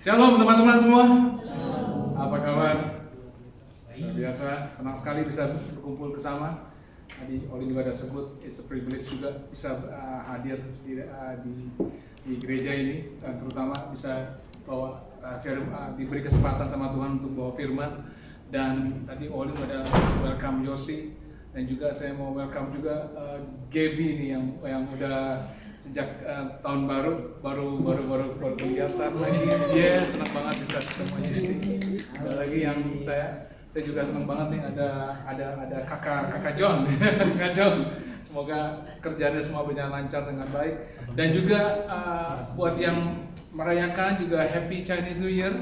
Shalom teman-teman semua. Apa kabar? Luar biasa, senang sekali bisa berkumpul bersama. Tadi Oli juga ada sebut, it's a privilege juga bisa hadir di gereja ini, dan terutama bisa bawa diberi kesempatan sama Tuhan untuk bawa firman. Dan tadi Oli ada welcome Yosi, dan juga saya mau welcome juga Gaby nih yang udah sejak tahun baru kelihatan lagi. Ya, senang banget bisa ketemunya di sini. Ada lagi yang saya juga senang banget nih ada kakak John. Kakak John. Semoga kerjanya semua berjalan lancar dengan baik. Dan juga buat yang merayakan juga Happy Chinese New Year.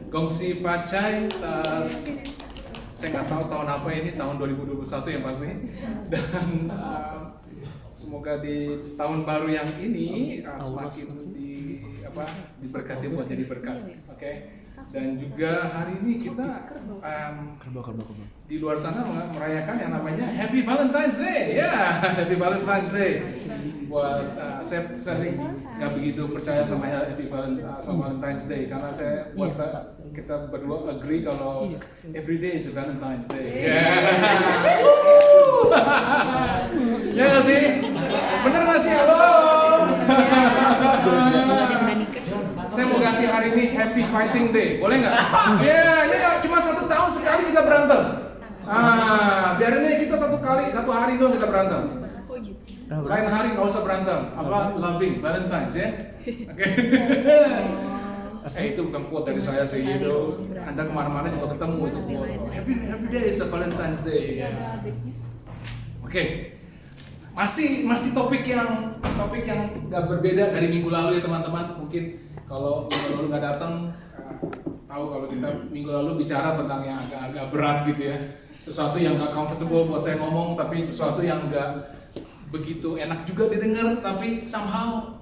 Gongsi Pacai. Saya nggak tahu tahun apa ini, tahun 2021 yang pasti. Dan semoga di tahun baru yang ini semakin diberkati buat jadi berkat, oke? Dan juga hari ini kita di luar sana merayakan yang namanya Happy Valentine's Day, ya, Happy Valentine's Day. Buat saya sih nggak begitu percaya sama Happy Valentine's Day karena kita berdua agree kalau every day is a Valentine's Day. Ya nggak sih? Bener nggak sih? Halo? Saya mau ganti hari ini Happy Fighting Day, boleh nggak? Ya, cuma 1 tahun sekali kita berantem. Biarin aja kita satu hari doang kita berantem. Lain hari nggak usah berantem. Loving Valentine's ya? Oke. Itu bukan quote dari saya sih, itu Anda kemana-mana juga ketemu itu quote. Every day is a Valentine's Day. Oke. Masih topik yang nggak berbeda dari minggu lalu ya teman-teman. Mungkin kalau minggu lalu nggak datang, tahu kalau kita minggu lalu bicara tentang yang agak berat gitu ya. Sesuatu yang nggak comfortable buat saya ngomong, tapi sesuatu yang nggak begitu enak juga didengar, tapi somehow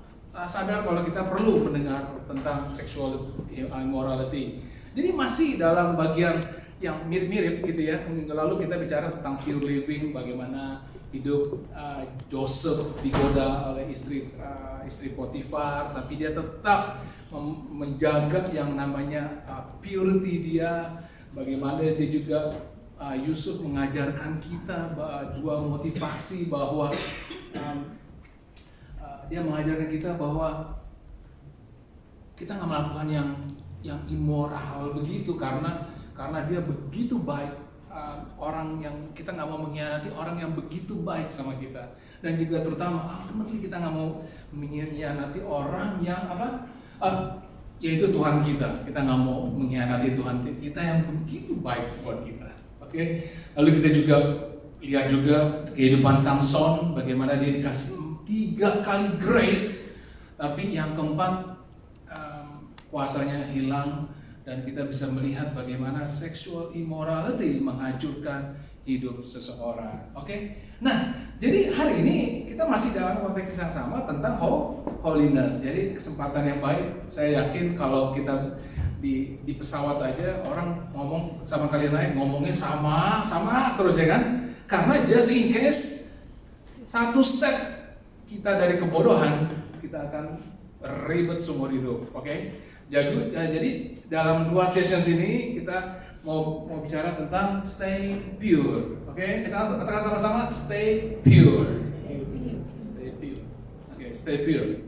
sadar kalau kita perlu mendengar tentang sexual immorality. Jadi masih dalam bagian yang mirip-mirip gitu ya. Minggu lalu kita bicara tentang pure living, bagaimana hidup Joseph digoda oleh istri Potifar, tapi dia tetap menjaga yang namanya purity dia. Bagaimana dia juga Yusuf mengajarkan kita dua motivasi bahwa dia mengajarkan kita bahwa kita nggak melakukan yang immoral begitu karena dia begitu baik. Orang yang kita nggak mau mengkhianati orang yang begitu baik sama kita, dan juga terutama ultimately kita nggak mau mengkhianati orang yang yaitu Tuhan kita nggak mau mengkhianati Tuhan kita yang begitu baik buat kita. Oke. Lalu kita juga lihat juga kehidupan Samson, bagaimana dia dikasih 3 kali grace, tapi yang keempat kuasanya hilang. Dan kita bisa melihat bagaimana sexual immorality menghancurkan hidup seseorang. Oke? Nah, jadi hari ini kita masih dalam konteks yang sama tentang holiness. Jadi kesempatan yang baik, saya yakin kalau kita di pesawat aja orang ngomong sama kalian lain, ngomongnya sama terus ya kan? Karena just in case satu step kita dari kebodohan, kita akan ribet seumur hidup. Oke? Jadi dalam 2 sessions ini kita mau bicara tentang stay pure. Oke? Kita katakan sama-sama stay pure. Stay pure. Oke, stay pure.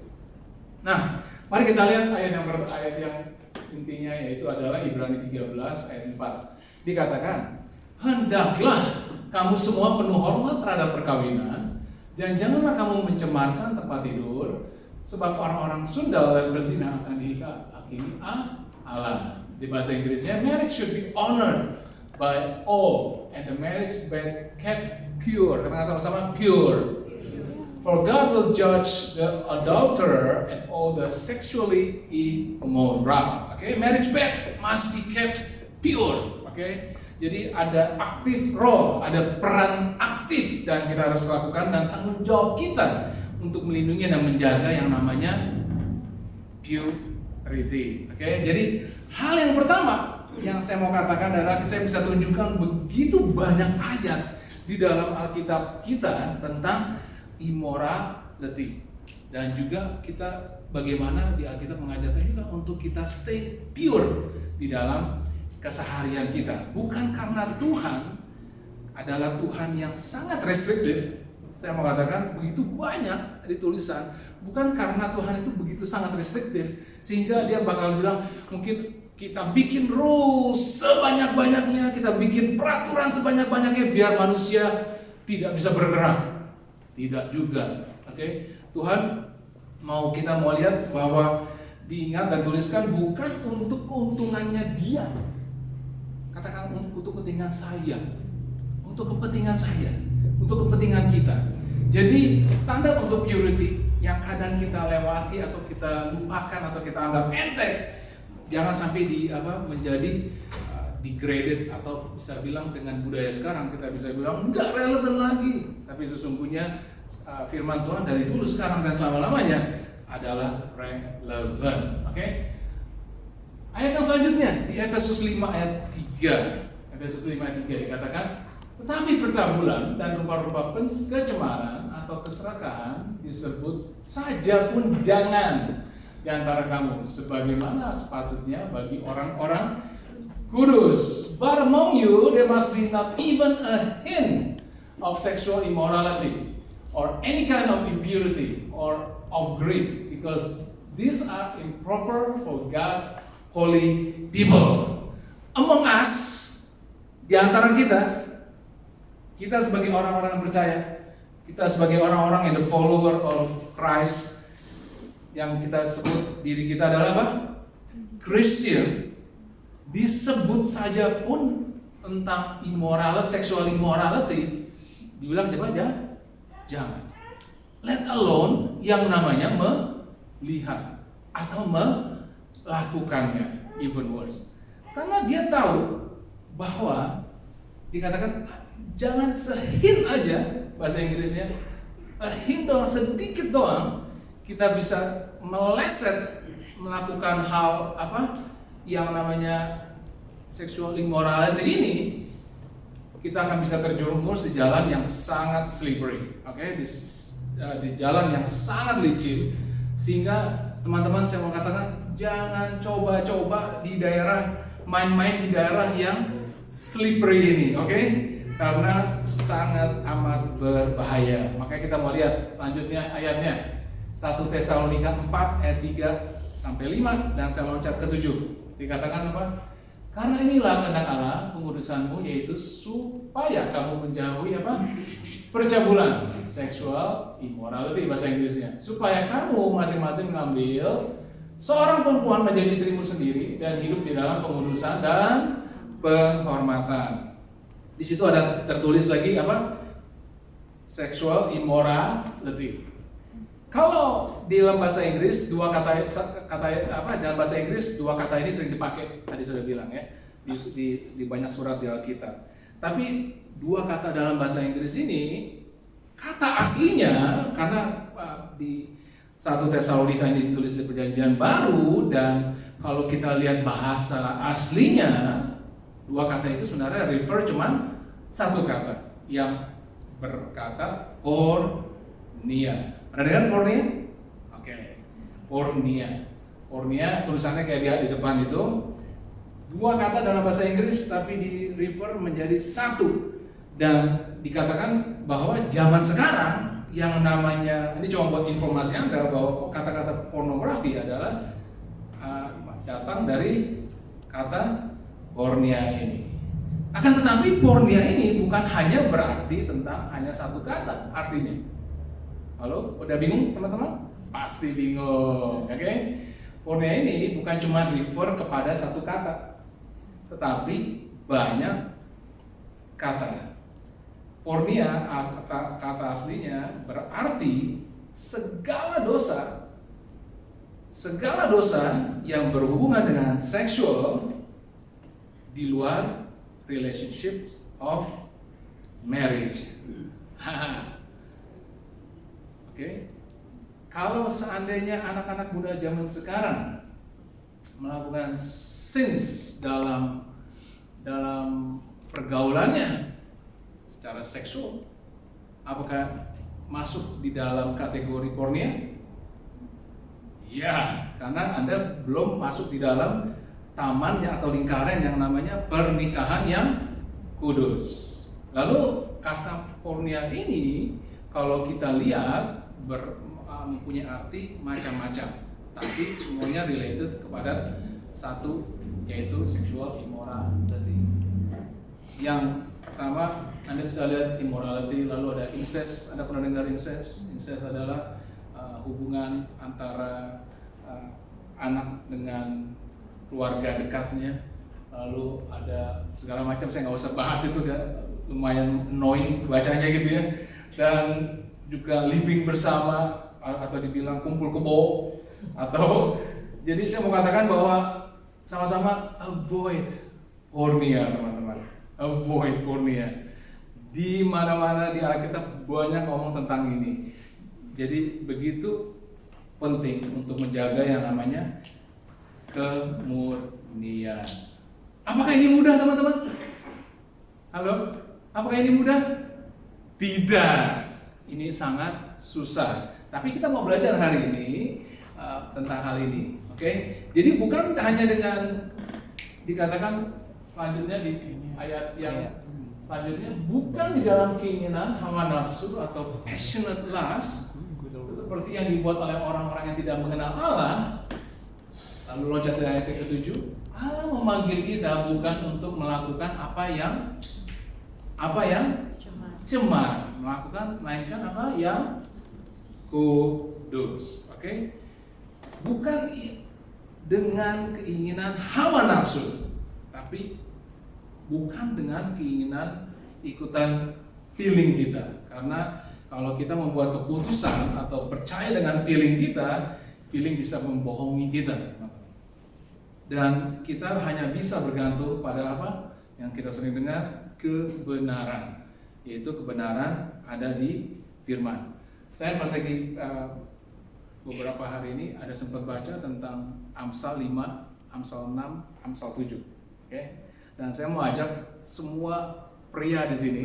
Nah, mari kita lihat ayat yang intinya yaitu adalah Ibrani 13 ayat 4. Dikatakan, "Hendaklah kamu semua penuh hormat terhadap perkawinan, dan janganlah kamu mencemarkan tempat tidur, sebab orang-orang sundal dan berzina akan dihakimi Allah." Di bahasa Inggrisnya, marriage should be honored by all, and the marriage bed kept pure. Katakan sama-sama, pure. For God will judge the adulterer and all the sexually immoral. Okay, marriage bed must be kept pure. Okay, jadi ada active role, ada peran aktif dan kita harus lakukan, dan tanggung jawab kita untuk melindungi dan menjaga yang namanya purity. Oke, jadi hal yang pertama yang saya mau katakan adalah saya bisa tunjukkan begitu banyak ayat di dalam Alkitab kita tentang immorality. Dan juga kita bagaimana di Alkitab mengajarkan juga untuk kita stay pure di dalam keseharian kita. Bukan karena Tuhan adalah Tuhan yang sangat restriktif. Saya mau katakan begitu banyak di tulisan. Bukan karena Tuhan itu begitu sangat restriktif sehingga dia bakal bilang mungkin kita bikin rules sebanyak-banyaknya, kita bikin peraturan sebanyak-banyaknya biar manusia tidak bisa bergerak. Tidak juga. Oke? Tuhan mau lihat bahwa diingat dan tuliskan bukan untuk keuntungannya dia. Katakan untuk kepentingan saya. Untuk kepentingan saya. Untuk kepentingan kita. Jadi standar untuk purity yang kadang kita lewati atau kita lupakan atau kita anggap enteng, jangan sampai menjadi degraded atau bisa bilang dengan budaya sekarang kita bisa bilang nggak relevan lagi. Tapi sesungguhnya firman Tuhan dari dulu, sekarang dan selama-lamanya adalah relevan. Oke? Ayat yang selanjutnya di Efesus 5 ayat 3. Efesus 5 ayat 3 dikatakan, tetapi percabulan dan rupa-rupa kecemaran atau keserakahan disebut saja pun jangan di antara kamu, sebagaimana sepatutnya bagi orang-orang kudus. But among you there must be not even a hint of sexual immorality or any kind of impurity or of greed, because these are improper for God's holy people. Among us, di antara kita sebagai orang-orang yang percaya, kita sebagai orang-orang yang the follower of Christ, yang kita sebut diri kita adalah apa? Christian. Disebut saja pun tentang immorality, sexual immorality, dibilang jangan. Let alone yang namanya melihat atau melakukannya, even worse. Karena dia tahu bahwa dikatakan jangan sehin aja, bahasa Inggrisnya, hin doang, sedikit doang, kita bisa meleset melakukan hal yang namanya sexual immorality ini, kita akan bisa terjerumus di jalan yang sangat slippery, di jalan yang sangat licin, sehingga teman-teman saya mau katakan jangan coba-coba di daerah main-main di daerah yang slippery ini, karena sangat amat berbahaya. Makanya kita mau lihat selanjutnya ayatnya 1 Tesalonika 4 ayat 3 sampai 5 dan saya loncat ke 7. Dikatakan apa? Karena inilah kehendak Allah pengudusanmu, yaitu supaya kamu menjauhi percabulan, sexual immorality bahasa Inggrisnya. Supaya kamu masing-masing mengambil seorang perempuan menjadi istrimu sendiri dan hidup di dalam pengudusan dan penghormatan. Di situ ada tertulis lagi sexual immorality. Kalau di dalam bahasa Inggris dalam bahasa Inggris dua kata ini sering dipakai, tadi sudah bilang ya, di banyak surat di Alkitab. Tapi dua kata dalam bahasa Inggris ini kata aslinya, karena di 1 Tesalonika ini ditulis di Perjanjian Baru, dan kalau kita lihat bahasa aslinya, dua kata itu sebenarnya refer cuman satu kata yang berkata pornia. Pernah dengar pornia? Pornia. Pornia tulisannya kayak dia di depan itu. Dua kata dalam bahasa Inggris tapi di refer menjadi satu. Dan dikatakan bahwa zaman sekarang yang namanya, ini cuma buat informasi Anda bahwa kata-kata pornografi adalah datang dari kata pornia ini. Akan tetapi pornia ini bukan hanya berarti tentang hanya satu kata artinya. Halo, udah bingung teman-teman? Pasti bingung, Pornia ini bukan cuma refer kepada satu kata, tetapi banyak kata. Pornia kata aslinya berarti segala dosa yang berhubungan dengan seksual di luar relationship of marriage. Kalau seandainya anak-anak muda zaman sekarang melakukan sins dalam pergaulannya secara seksual, apakah masuk di dalam kategori pornia? Ya, karena Anda belum masuk di dalam taman atau lingkaran yang namanya pernikahan yang kudus. Lalu kata pornia ini kalau kita lihat mempunyai arti macam-macam, tapi semuanya related kepada satu, yaitu sexual immorality. Yang pertama, Anda bisa lihat immorality, lalu ada incest. Anda pernah dengar incest? Incest adalah hubungan antara anak dengan keluarga dekatnya. Lalu ada segala macam, saya nggak usah bahas itu, lumayan annoying bacanya gitu ya. Dan juga living bersama, atau dibilang kumpul kebo, atau jadi saya mau katakan bahwa sama-sama avoid pornia, teman-teman. Avoid pornia. Di mana-mana di Alkitab banyak ngomong tentang ini. Jadi begitu penting untuk menjaga yang namanya kemurnian. Apakah ini mudah, teman-teman? Halo? Apakah ini mudah? Tidak. Ini sangat susah. Tapi kita mau belajar hari ini tentang hal ini. Oke? Jadi bukan hanya dengan dikatakan selanjutnya di ayat yang selanjutnya, bukan di dalam keinginan hawa nafsu atau passionate lust seperti yang dibuat oleh orang-orang yang tidak mengenal Allah. Lalu loncat ke ayat ke-7, Allah memanggil kita bukan untuk melakukan apa yang cemar, melainkan apa yang kudus. Oke? Bukan dengan keinginan hawa nafsu, tapi bukan dengan keinginan ikutan feeling kita. Karena kalau kita membuat keputusan atau percaya dengan feeling kita, feeling bisa membohongi kita. Dan kita hanya bisa bergantung pada apa yang kita sering dengar, kebenaran. Yaitu kebenaran ada di firman. Saya pas lagi beberapa hari ini ada sempat baca tentang Amsal 5, Amsal 6, Amsal 7. Oke? Dan saya mau ajak semua pria di sini.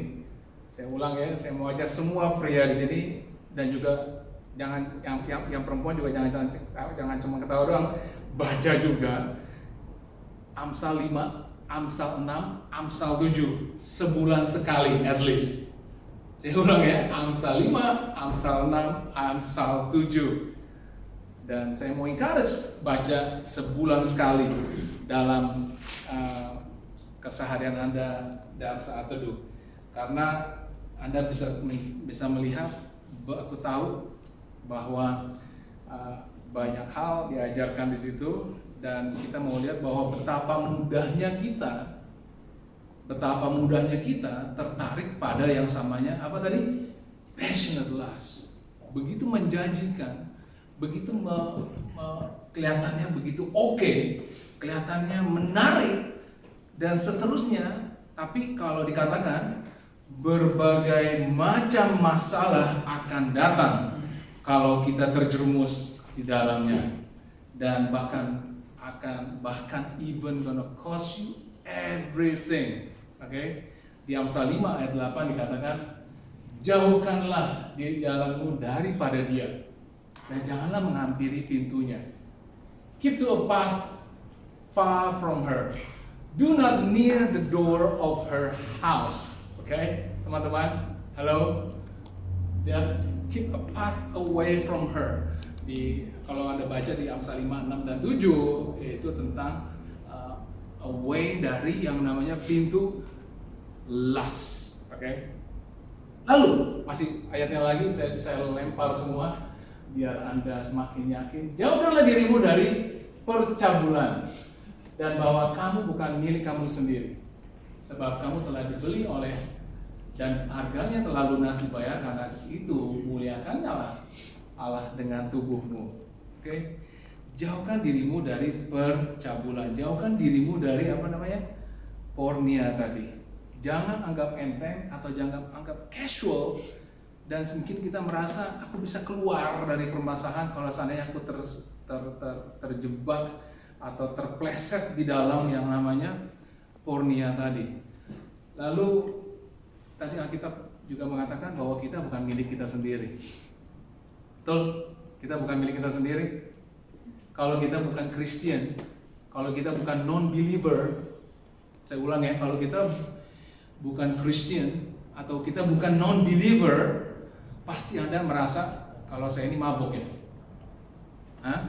Saya ulang ya, saya mau ajak semua pria di sini, dan juga jangan yang perempuan juga jangan cuma ketawa doang, baca juga. Amsal 5, Amsal 6, Amsal 7 sebulan sekali at least. Saya ulang ya, Amsal 5, Amsal 6, Amsal 7. Dan saya mau encourage baca sebulan sekali dalam keseharian Anda dalam saat teduh. Karena Anda bisa melihat, aku tahu bahwa banyak hal diajarkan di situ. Dan kita mau lihat bahwa betapa mudahnya kita tertarik pada yang samanya apa tadi? Passionate lust. Begitu menjanjikan, begitu kelihatannya begitu oke, kelihatannya menarik dan seterusnya. Tapi kalau dikatakan berbagai macam masalah akan datang kalau kita terjerumus di dalamnya, dan bahkan even gonna cost you everything. Oke? Di Amsal 5 ayat 8 dikatakan, jauhkanlah di jalanmu daripada dia, dan janganlah menghampiri pintunya. Keep to a path far from her. Do not near the door of her house. Oke, teman-teman? Halo? Keep a path away from her. Kalau Anda baca di Amsal 5, 6, dan 7, itu tentang away dari yang namanya pintu lust. Oke? Lalu masih ayatnya lagi, saya lempar semua biar Anda semakin yakin. Jauhkanlah dirimu dari percabulan, dan bahwa kamu bukan milik kamu sendiri, sebab kamu telah dibeli oleh, dan harganya telah lunas dibayar. Karena itu muliakanlah Allah dengan tubuhmu. Oke? Jauhkan dirimu dari percabulan, jauhkan dirimu dari pornia tadi. Jangan anggap enteng atau jangan anggap casual, dan mungkin kita merasa aku bisa keluar dari permasalahan kalau seandainya aku terjebak atau terpleset di dalam yang namanya pornia tadi. Lalu tadi Alkitab juga mengatakan bahwa kita bukan milik kita sendiri. Betul? Kita bukan milik kita sendiri. kalau kita bukan Christian, kalau kita bukan non-believer, saya ulang ya, kalau kita bukan Christian atau kita bukan non-believer, pasti Anda merasa kalau saya ini mabuk ya. Hah?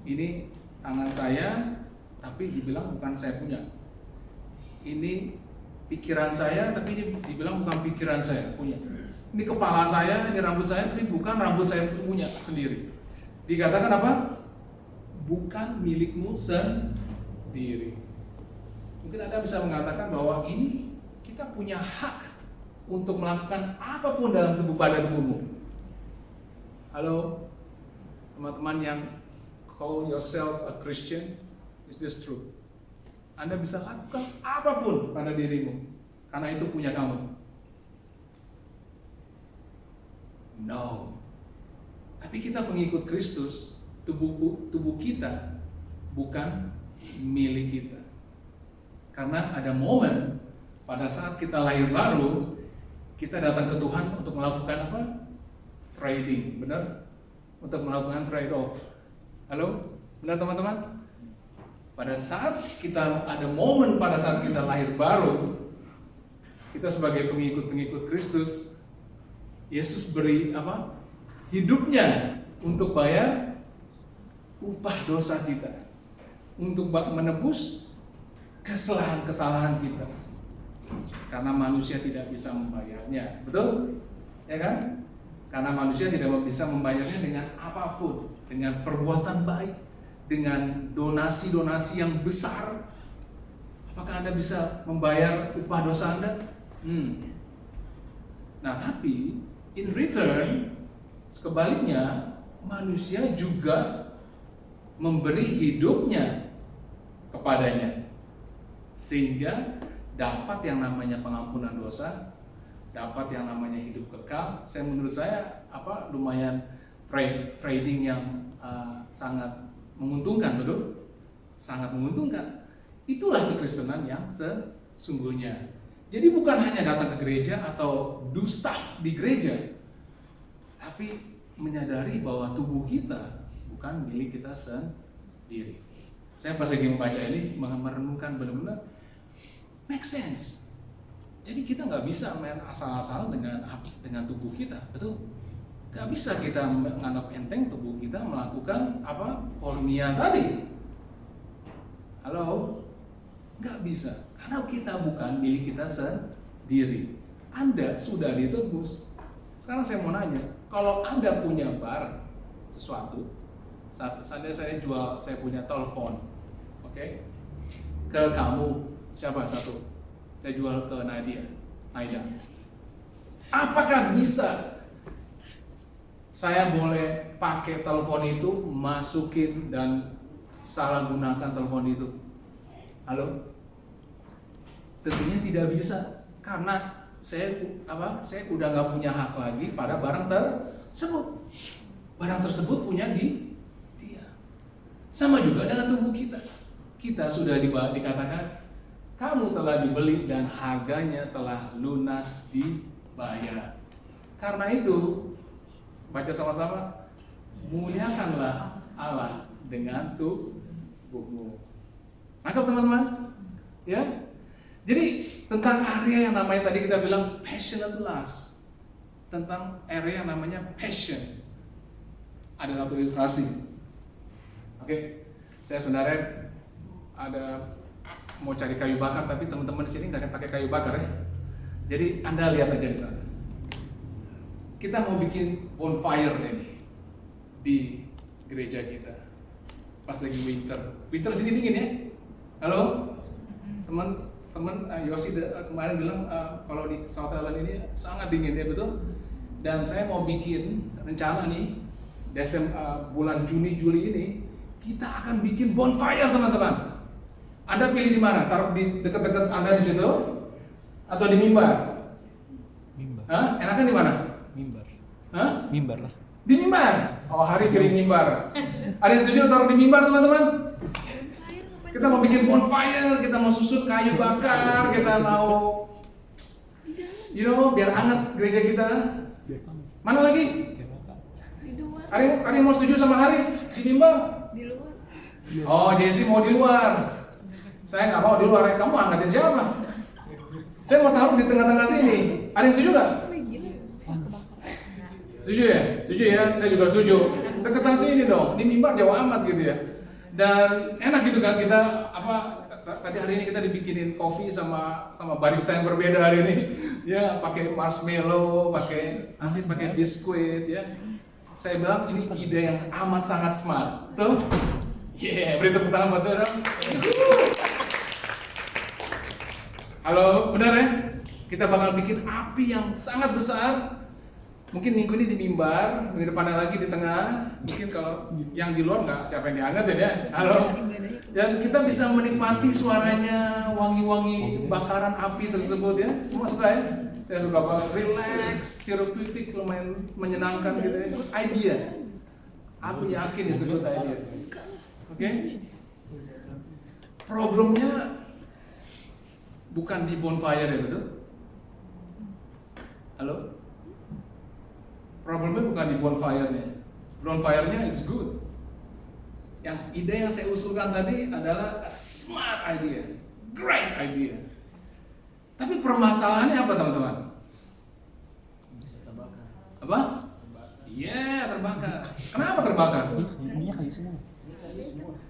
Ini tangan saya, tapi dibilang bukan saya punya. Ini pikiran saya, tapi ini dibilang bukan pikiran saya punya. Ini kepala saya, ini rambut saya, tapi bukan rambut saya punya sendiri. Dikatakan apa? Bukan milikmu sendiri. Mungkin Anda bisa mengatakan bahwa ini kita punya hak untuk melakukan apapun dalam pada tubuhmu. Halo, teman-teman yang call yourself a Christian, is this true? Anda bisa lakukan apapun pada dirimu, karena itu punya kamu. No. Tapi kita pengikut Kristus, tubuh kita bukan milik kita. Karena ada momen pada saat kita lahir baru, kita datang ke Tuhan untuk melakukan apa? Trading, benar? Untuk melakukan trade off. Halo? Benar teman-teman? Pada saat kita ada momen pada saat kita lahir baru, kita sebagai pengikut Kristus, Yesus beri apa? Hidupnya untuk bayar upah dosa kita, untuk menebus kesalahan kita, karena manusia tidak bisa membayarnya, betul? Ya kan? Karena manusia tidak bisa membayarnya dengan apapun, dengan perbuatan baik, dengan donasi-donasi yang besar. Apakah Anda bisa membayar upah dosa Anda? Nah, tapi in return, sebaliknya, manusia juga memberi hidupnya kepadanya, sehingga dapat yang namanya pengampunan dosa, dapat yang namanya hidup kekal. Menurut saya lumayan trading yang sangat menguntungkan, betul? Sangat menguntungkan. Itulah kekristenan yang sesungguhnya. Jadi bukan hanya datang ke gereja atau do stuff di gereja, tapi menyadari bahwa tubuh kita bukan milik kita sendiri. Saya pas lagi membaca ini merenungkan benar-benar make sense. Jadi kita nggak bisa main asal-asalan dengan tubuh kita, betul? Nggak bisa kita menganggap enteng tubuh kita melakukan pornia tadi. Halo? Nggak bisa, karena kita bukan milik kita sendiri. Anda sudah ditebus. Sekarang saya mau nanya, kalau Anda punya barang sesuatu, saya jual, saya punya telepon, oke? Ke kamu, siapa satu? Saya jual ke Naida. Apakah bisa saya boleh pakai telepon itu, masukin dan salah gunakan telepon itu? Halo? Tentunya tidak bisa, karena saya udah nggak punya hak lagi pada barang tersebut. Barang tersebut punya dia. Sama juga dengan tubuh kita. Kita sudah dikatakan kamu telah dibeli dan harganya telah lunas dibayar. Karena itu, baca sama-sama, muliakanlah Allah dengan tubuhmu. Nangkap teman-teman? Ya. Jadi tentang area yang namanya tadi kita bilang passionate lust, tentang area yang namanya passion. Ada satu ilustrasi. Oke, saya sebenarnya mau cari kayu bakar, tapi teman-teman di sini nggak ada pakai kayu bakar ya. Jadi Anda lihat aja di sana. Kita mau bikin bonfire ini di gereja kita. Pas lagi winter sini dingin ya. Halo, teman Yosi kemarin bilang kalau di South Island ini sangat dingin ya, betul? Dan saya mau bikin rencana nih bulan Juni Juli ini kita akan bikin bonfire, teman-teman. Anda pilih di mana? Taruh di dekat-dekat Anda di situ atau di mimbar? Mimbar. Hah? Enakan di mana? Mimbar. Hah? Mimbar lah. Di mimbar. Oh, Hari pilih mimbar. Ada yang setuju taruh di mimbar, teman-teman? Kita mau bikin bonfire, kita mau susut kayu bakar, kita mau biar hangat gereja kita. Mana lagi? Di dua Ada yang mau setuju sama Hari di bimbang? Di luar. Oh, Jesse mau di luar. Saya nggak mau di luar. Kamu angkatin siapa? Saya mau taruh di tengah-tengah sini. Ada yang setuju nggak? Setuju ya? Setuju ya? Saya juga setuju. Deketan sini dong. Ini mimbar jauh amat gitu ya. Dan enak gitu kan kita tadi hari ini kita dibikinin kopi sama barista yang berbeda hari ini. Ya, pakai marshmallow, nanti pakai biskuit ya. Saya bilang ini ide yang amat sangat smart. Tuh. Beri tepuk tangan buat saya dong. Halo, benar ya? Kita bakal bikin api yang sangat besar. Mungkin minggu ini di mimbar, minggu depannya lagi di tengah. Mungkin kalau yang di luar nggak siapa yang diangkat ya? Halo. Dan kita bisa menikmati suaranya, wangi-wangi bakaran api tersebut ya. Semua suka ya? Saya suka banget. Relax, therapeutic, lumayan menyenangkan gitu ya. Idea. Aku yakin disebut idea. Oke? Problemnya bukan di bonfire ya, betul? Halo? Problemnya bukan di bonfire-nya. Bonfire-nya is good. Yang ide yang saya usulkan tadi adalah a smart idea, great idea. Tapi permasalahannya apa teman-teman? Apa? Iya, terbakar. Kenapa terbakar?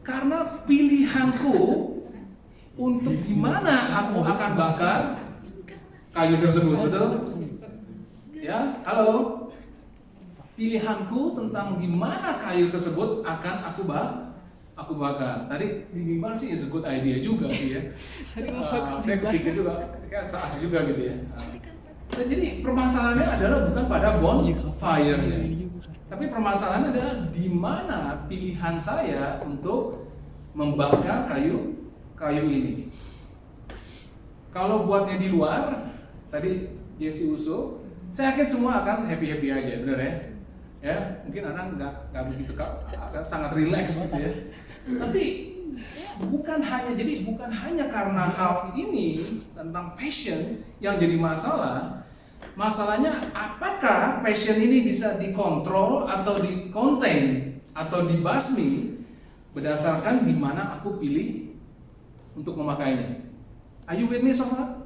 Karena pilihanku untuk gimana aku akan bakar kayu tersebut, betul? Ya, halo. Pilihanku tentang di mana kayu tersebut akan aku bakar. Tadi di mimbar sih is a good idea juga sih ya. Saya kepikir juga, kayak asik juga gitu ya. Nah, jadi permasalahannya adalah bukan pada bonfire-nya, tapi permasalahannya adalah di mana pilihan saya untuk membakar kayu ini. Kalau buatnya di luar, tadi Jesse usul, saya yakin semua akan happy aja, bener ya? Ya, mungkin orang nggak begitu sangat relax gitu ya. Tapi bukan hanya karena hal ini tentang passion yang jadi masalah. Masalahnya apakah passion ini bisa dikontrol atau di-contain atau dibasmi berdasarkan di mana aku pilih untuk memakainya. Are you with me so far?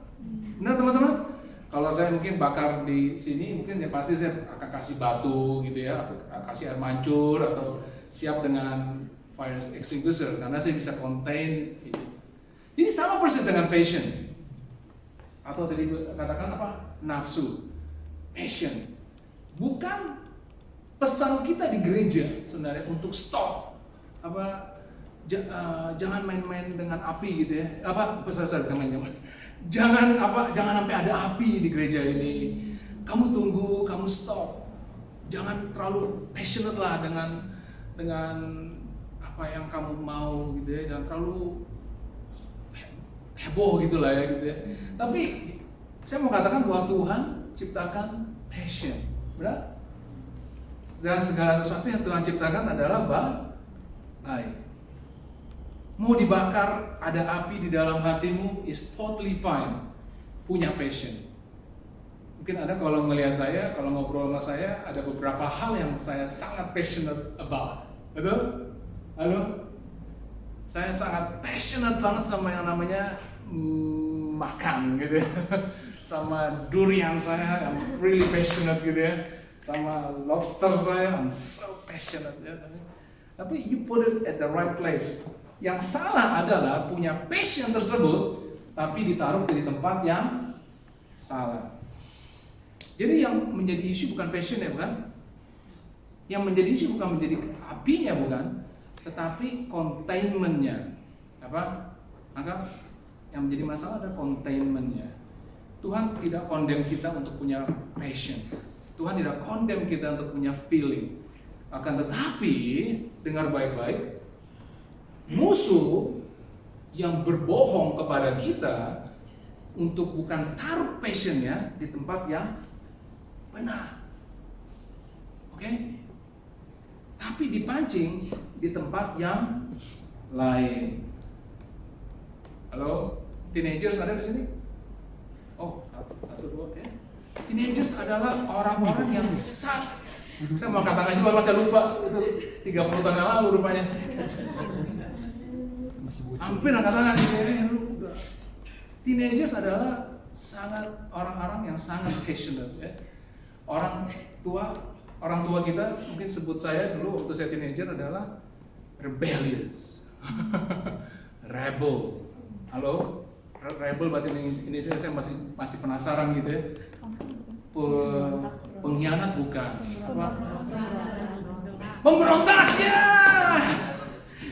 Benar teman-teman? Kalau saya mungkin bakar di sini, mungkin ya pasti saya akan kasih batu gitu ya, kasih air mancur atau siap dengan fire extinguisher karena saya bisa contain. Gitu. Jadi sama persis dengan passion atau tadi katakan apa? Nafsu, passion. Bukan pesan kita di gereja sebenarnya untuk stop jangan main-main dengan api gitu ya. Jangan sampai ada api di gereja ini. Kamu tunggu, kamu stop. Jangan terlalu passionate lah dengan apa yang kamu mau gitu ya. Jangan terlalu heboh gitu lah ya gitu ya. Tapi saya mau katakan bahwa Tuhan ciptakan passion, benar? Dan segala sesuatu yang Tuhan ciptakan adalah baik. Mau dibakar, ada api di dalam hatimu, is totally fine. Punya passion. Mungkin Anda kalau melihat saya, kalau ngobrol sama saya, ada beberapa hal yang saya sangat passionate about. Betul? Halo? Saya sangat passionate banget sama yang namanya makan gitu ya. Sama durian saya, I'm really passionate gitu ya. Sama lobster saya, I'm so passionate ya. Tapi you put it at the right place. Yang salah adalah punya passion tersebut tapi ditaruh di tempat yang salah. Jadi yang menjadi isu bukan passion ya bukan? Yang menjadi isu bukan menjadi apinya bukan, tetapi containmentnya. Apa? Maka yang menjadi masalah adalah containmentnya. Tuhan tidak condemn kita untuk punya passion. Tuhan tidak condemn kita untuk punya feeling. Akan tetapi dengar baik-baik. Musuh yang berbohong kepada kita untuk bukan taruh passionnya di tempat yang benar, oke? Tapi dipancing di tempat yang lain. Halo, teenagers ada di sini? Oh, satu dua ya. Teenagers adalah orang-orang yang Saya mau katakan juga masih lupa itu 30 tahun yang lalu rupanya. Masih bocil. Hampir angkat tangan udah. Teenagers adalah sangat orang-orang yang sangat passionate ya. Orang tua kita mungkin sebut saya dulu waktu saya teenager adalah rebellious. Rebel. Halo? Rebel bahasa Indonesia saya masih penasaran gitu ya. Pengkhianat bukan. Apa? Pemberontak ya.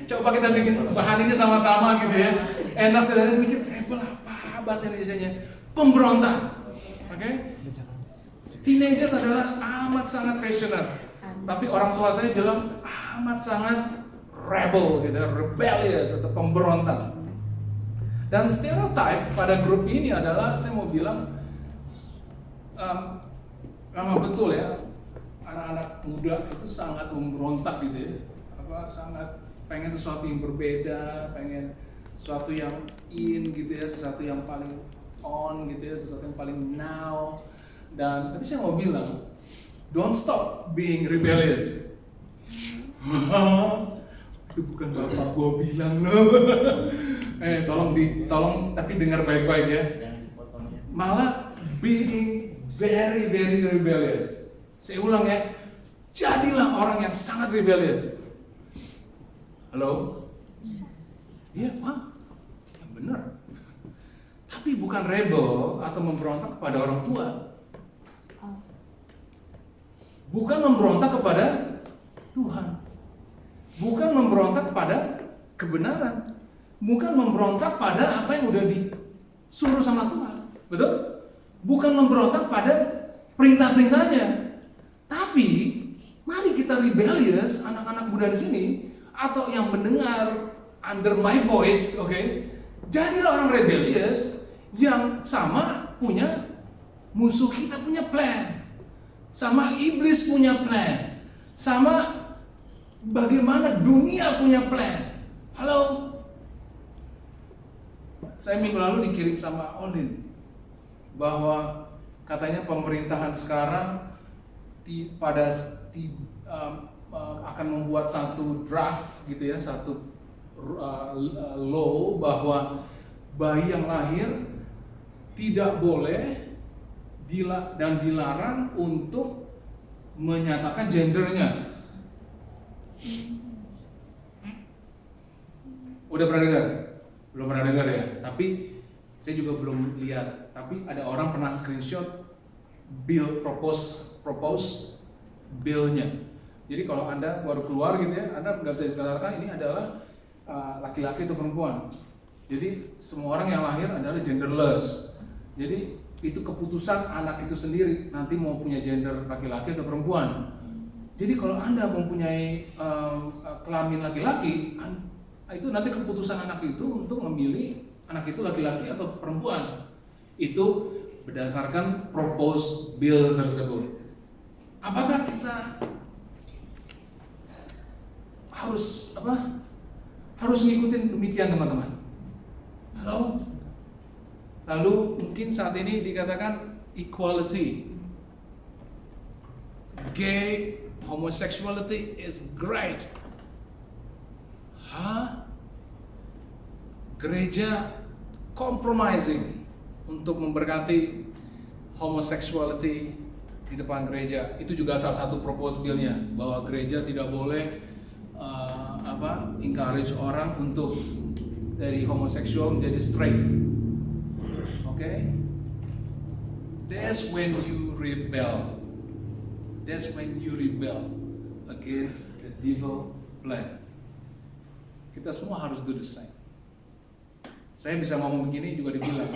Coba kita bikin bahan ini sama-sama gitu ya. Enak saya mikir rebel apa bahasa Indonesianya? Pemberontak. Oke? Teenagers adalah amat sangat passionate. Tapi orang tua saya bilang amat sangat rebel gitu, rebellious atau pemberontak. Dan stereotype pada grup ini adalah saya mau bilang memang betul ya, anak-anak muda itu sangat memberontak gitu ya, sangat pengen sesuatu yang berbeda, pengen sesuatu yang in gitu ya, sesuatu yang paling on gitu ya, sesuatu yang paling now. Dan tapi saya mau bilang, don't stop being rebellious. Itu bukan bapak gua bilang loh. Tolong tapi dengar baik-baik ya. Malah being very very rebellious. Saya ulang ya, jadilah orang yang sangat rebellious. Halo? Iya, yang benar. Tapi bukan rebel atau memberontak kepada orang tua. Bukan memberontak kepada Tuhan. Bukan memberontak kepada kebenaran. Bukan memberontak pada apa yang udah disuruh sama Tuhan. Betul? Bukan memberontak pada perintah-perintahnya. Tapi mari kita rebellious, anak-anak muda di sini atau yang mendengar under my voice, oke? Jadilah orang rebellious yang sama punya musuh kita punya plan. Sama iblis punya plan. Sama bagaimana dunia punya plan. Halo? Saya minggu lalu dikirim sama Olin bahwa katanya pemerintahan sekarang akan membuat satu draft gitu ya, satu law bahwa bayi yang lahir tidak boleh dan dilarang untuk menyatakan gendernya. Udah pernah dengar? Belum pernah dengar ya? Tapi saya juga belum lihat. Tapi ada orang pernah screenshot propose bill-nya. Jadi kalau Anda baru keluar gitu ya, Anda nggak bisa dikatakan ini adalah laki-laki atau perempuan. Jadi semua orang yang lahir adalah genderless. Jadi itu keputusan anak itu sendiri nanti mau punya gender laki-laki atau perempuan. Jadi kalau Anda mempunyai kelamin laki-laki, itu nanti keputusan anak itu untuk memilih anak itu laki-laki atau perempuan. Itu berdasarkan proposed bill tersebut. Apakah kita harus ngikutin demikian teman-teman? Halo? Lalu mungkin saat ini dikatakan equality. Gay homosexuality is great. Gereja compromising untuk memberkati homosexuality di depan gereja. Itu juga salah satu proposed bill-nya, bahwa gereja tidak boleh encourage orang untuk dari homoseksual menjadi straight. Okay? That's when you rebel. That's when you rebel against the devil plan. Kita semua harus do the same. Saya bisa ngomong begini juga dibilang,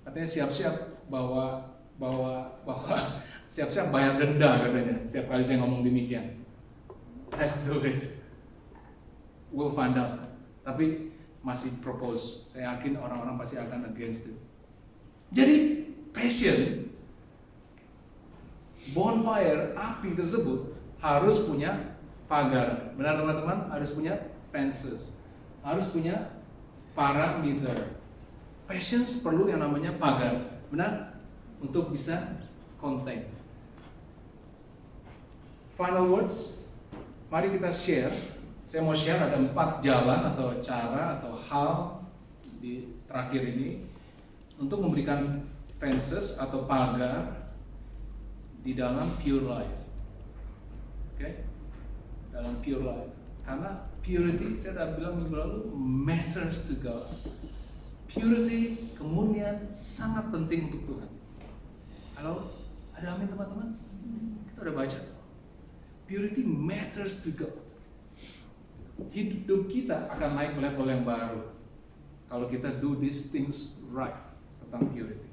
katanya siap-siap bahwa siap-siap bayar denda katanya setiap kali saya ngomong demikian. Let's do it. We'll find out. Tapi masih propose. Saya yakin orang-orang pasti akan against it. Jadi passion, bonfire, api tersebut harus punya pagar. Benar teman-teman? Harus punya fences. Harus punya parameter. Passion perlu yang namanya pagar. Benar? Untuk bisa contain. final words, mari kita share. Saya mau share ada 4 jalan atau cara atau hal di terakhir ini untuk memberikan fences atau pagar di dalam pure life. Oke? Dalam pure life. Karena purity, saya sudah bilang minggu lalu, matters to God. Purity, kemurnian sangat penting untuk Tuhan. Halo? Ada amin teman-teman? Kita udah baca. Purity matters to God. Hidup kita akan naik level yang baru kalau kita do these things right tentang purity.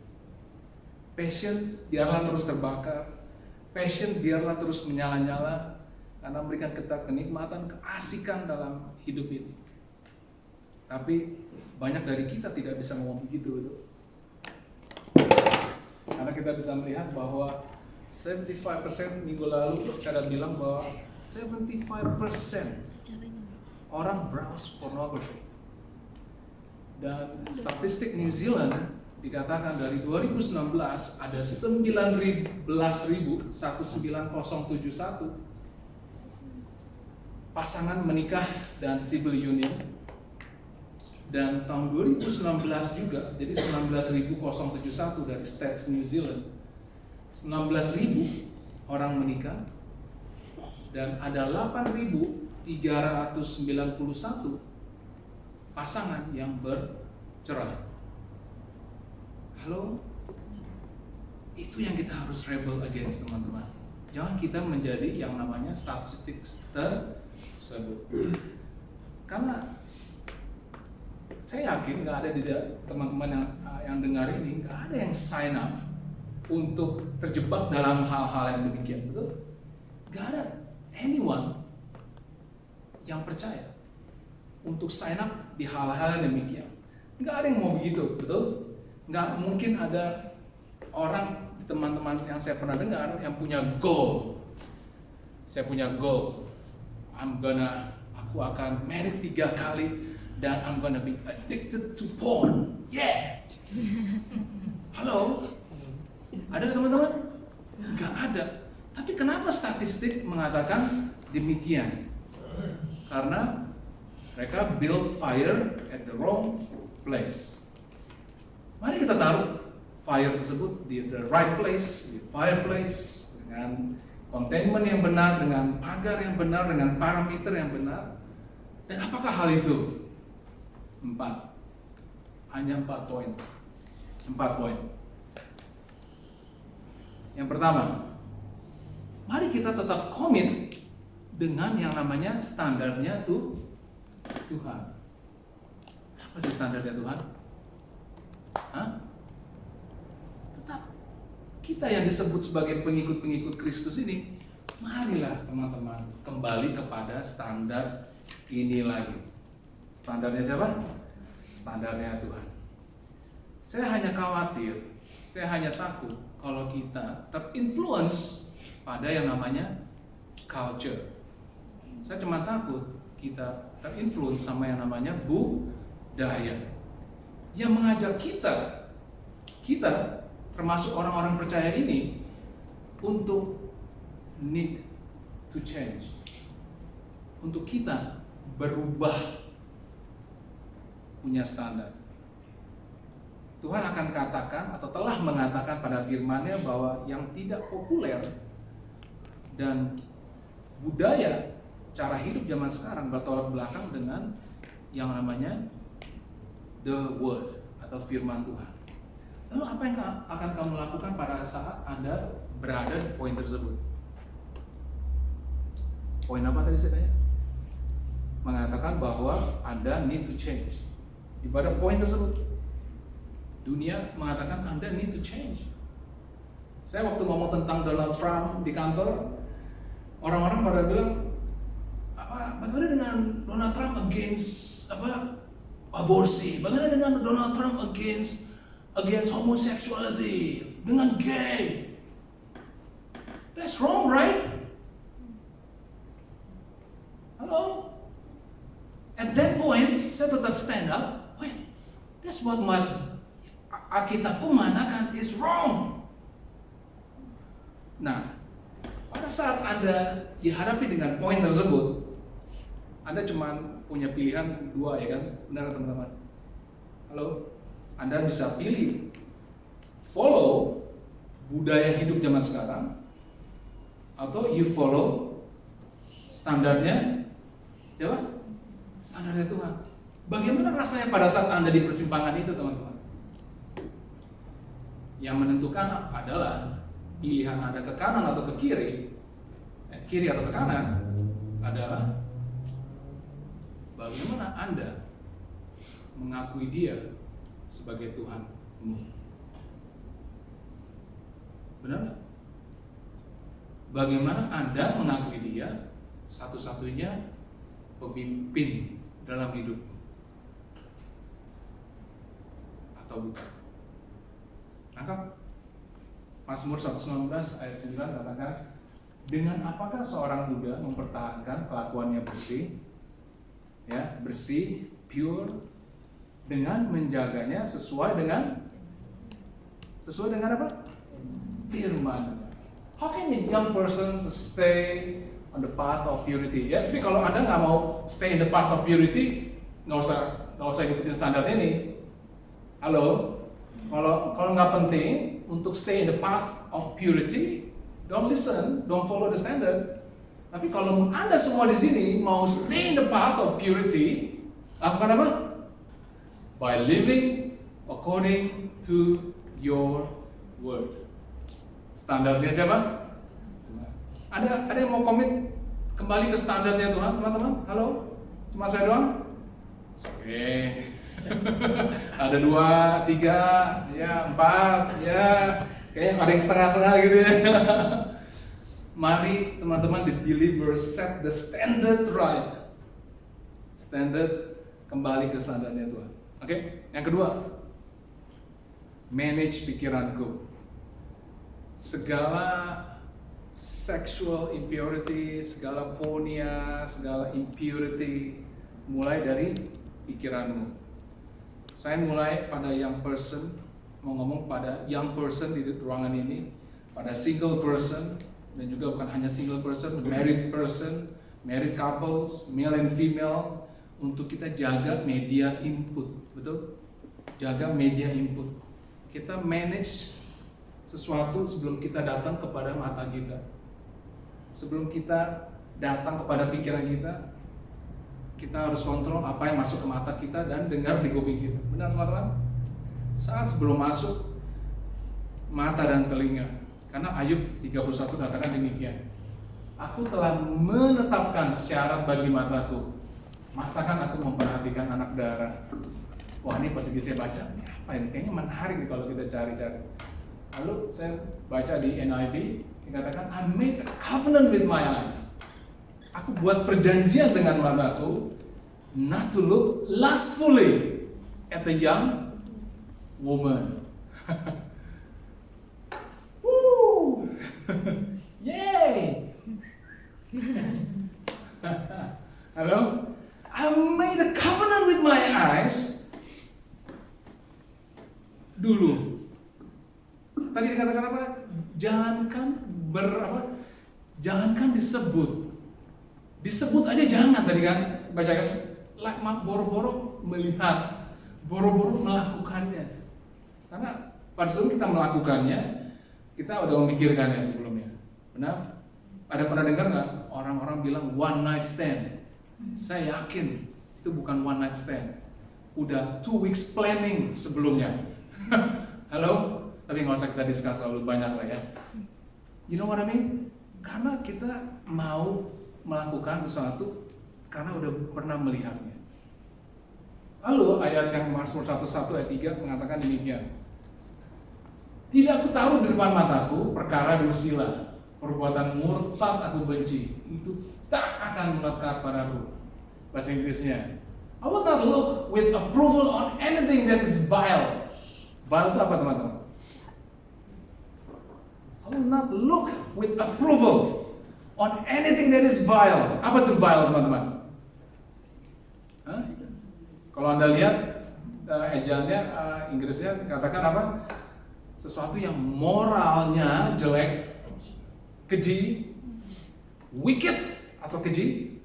Passion biarlah terus terbakar. Passion biarlah terus menyala-nyala karena memberikan kita kenikmatan, keasikan dalam hidup ini. Tapi banyak dari kita tidak bisa ngomong begitu itu. Karena kita bisa melihat bahwa 75% minggu lalu kita bilang bahwa 75% orang browse pornografi. Dan statistik New Zealand dikatakan dari 2016 ada 19.191 pasangan menikah dan civil union. Dan tahun 2019 juga, jadi 19.071 dari Stats New Zealand, 19.000 orang menikah dan ada 8.391 pasangan yang bercerai. Halo? Itu yang kita harus rebel against, teman-teman. Jangan kita menjadi yang namanya statistik tersebut. Karena saya yakin nggak ada di teman-teman yang dengar ini, nggak ada yang sign up untuk terjebak dalam hal-hal yang demikian, betul? Nggak ada anyone yang percaya untuk sign up di hal-hal yang demikian. Nggak ada yang mau begitu, betul? Nggak mungkin ada orang, teman-teman yang saya pernah dengar, yang punya goal. Saya punya goal, aku akan married 3 kali dan I'm gonna be addicted to porn. Yeah. Halo? Ada teman-teman? Nggak ada. Tapi kenapa statistik mengatakan demikian? Karena mereka build fire at the wrong place. Mari kita taruh fire tersebut di the right place, di fireplace, dengan containment yang benar, dengan pagar yang benar, dengan parameter yang benar. Dan apakah hal itu? 4. Hanya 4 poin. 4 poin. Yang pertama, mari kita tetap komit dengan yang namanya standarnya Tuhan. Apa sih standarnya Tuhan? Hah? Tetap kita yang disebut sebagai pengikut-pengikut Kristus ini, marilah teman-teman kembali kepada standar ini lagi. Standarnya siapa? Standarnya Tuhan. Saya hanya khawatir, saya hanya takut kalau kita terinfluence pada yang namanya culture. Saya cuma takut kita terinfluence sama yang namanya budaya yang mengajak kita termasuk orang-orang percaya ini untuk need to change, untuk kita berubah, punya standar. Tuhan akan katakan atau telah mengatakan pada firman-Nya bahwa yang tidak populer dan budaya cara hidup zaman sekarang bertolak belakang dengan yang namanya the word atau firman Tuhan. Lalu apa yang akan kamu lakukan pada saat Anda berada di poin tersebut? Poin apa tadi saya tanya? Mengatakan bahwa Anda need to change. Ibarat poin tersebut, dunia mengatakan Anda need to change. Saya waktu ngomong tentang Donald Trump di kantor, orang-orang pada bilang, bagaimana dengan Donald Trump against aborsi? Bagaimana dengan Donald Trump against homosexuality, dengan gay? That's wrong, right? Halo? At that point, saya tetap stand up. Wait, that's what Alkitabku mengatakan is wrong. Nah, pada saat Anda dihadapi dengan poin tersebut, Anda cuma punya pilihan dua, ya kan? Benar teman-teman? Halo? Anda bisa pilih follow budaya hidup zaman sekarang, atau you follow standarnya siapa? Standarnya Tuhan. Bagaimana rasanya pada saat Anda di persimpangan itu, teman-teman? Yang menentukan adalah pilihan Anda ke kanan atau ke kiri, kiri atau ke kanan, adalah bagaimana Anda mengakui Dia sebagai Tuhanmu. Benar nggak? Bagaimana Anda mengakui Dia satu-satunya pemimpin dalam hidupmu, atau bukan? Maka Mazmur 119 ayat 9 katakan, dengan apakah seorang Buddha mempertahankan kelakuannya bersih, ya, bersih, pure, dengan menjaganya sesuai dengan apa? Firman. How can a young person to stay on the path of purity? Ya, tapi kalau Anda nggak mau stay in the path of purity, nggak usah ikutin standar ini. Halo, kalau nggak penting untuk stay in the path of purity, don't listen, don't follow the standard. Tapi kalau Anda semua di sini mau stay in the path of purity, lakukan apa? By living according to your word. Standarnya siapa? Ada yang mau komit kembali ke standarnya Tuhan, teman-teman? Halo? Cuma saya doang? Oke. Ada 2, 3, ya 4, ya kayaknya ada yang setengah-setengah gitu ya. Mari teman-teman, the believers set the standard right. Standard, kembali ke standarnya Tuhan. Oke, yang kedua, manage pikiranku. Segala sexual impurity, segala pornia, segala impurity, mulai dari pikiranmu. Saya mulai pada young person, mau ngomong pada young person di ruangan ini, pada single person, dan juga bukan hanya single person, married person, married couples, male and female, untuk kita jaga media input, betul? Jaga media input. Kita manage sesuatu sebelum kita datang kepada mata kita. Sebelum kita datang kepada pikiran kita, kita harus kontrol apa yang masuk ke mata kita dan dengar di kuping kita. Benar, teman-teman? Saat sebelum masuk mata dan telinga. Karena Ayub 31 katakan demikian. Aku telah menetapkan syarat bagi mataku. Masakan aku memperhatikan anak darah. Wah, ini pas lagi saya baca, apa ini? Kayaknya menarik nih kalau kita cari-cari. Lalu saya baca di NIV, dikatakan, I made a covenant with my eyes. Aku buat perjanjian dengan mataku, not to look lustfully at the young woman. Woo! Yay! Halo? I made a covenant with my eyes. Dulu. Tadi dikatakan apa? Jangankan disebut. Disebut aja jangan tadi kan. Bacakan. Boro-boro melihat, boro-boro melakukannya. Karena pada sebelum kita melakukannya, kita udah memikirkannya sebelumnya. Benar? Ada pernah dengar nggak orang-orang bilang one night stand? Saya yakin itu bukan one night stand. Udah 2 weeks planning sebelumnya. Halo? Tapi nggak usah kita discuss terlalu banyak lah ya. You know what I mean? Karena kita mau melakukan sesuatu karena udah pernah melihatnya. Lalu ayat yang Mazmur 1:1 ayat 3 mengatakan demikian. Tidak aku taruh di depan mataku perkara dursila, perbuatan murtad aku benci, itu tak akan melekat padaku. Bahasa Inggrisnya, I will not look with approval on anything that is vile. Vile itu apa, teman-teman? I will not look with approval on anything that is vile. Apa itu vile, teman-teman? Kalau Anda lihat ejaannya, Inggrisnya katakan apa? Sesuatu yang moralnya jelek, keji, wicked atau keji.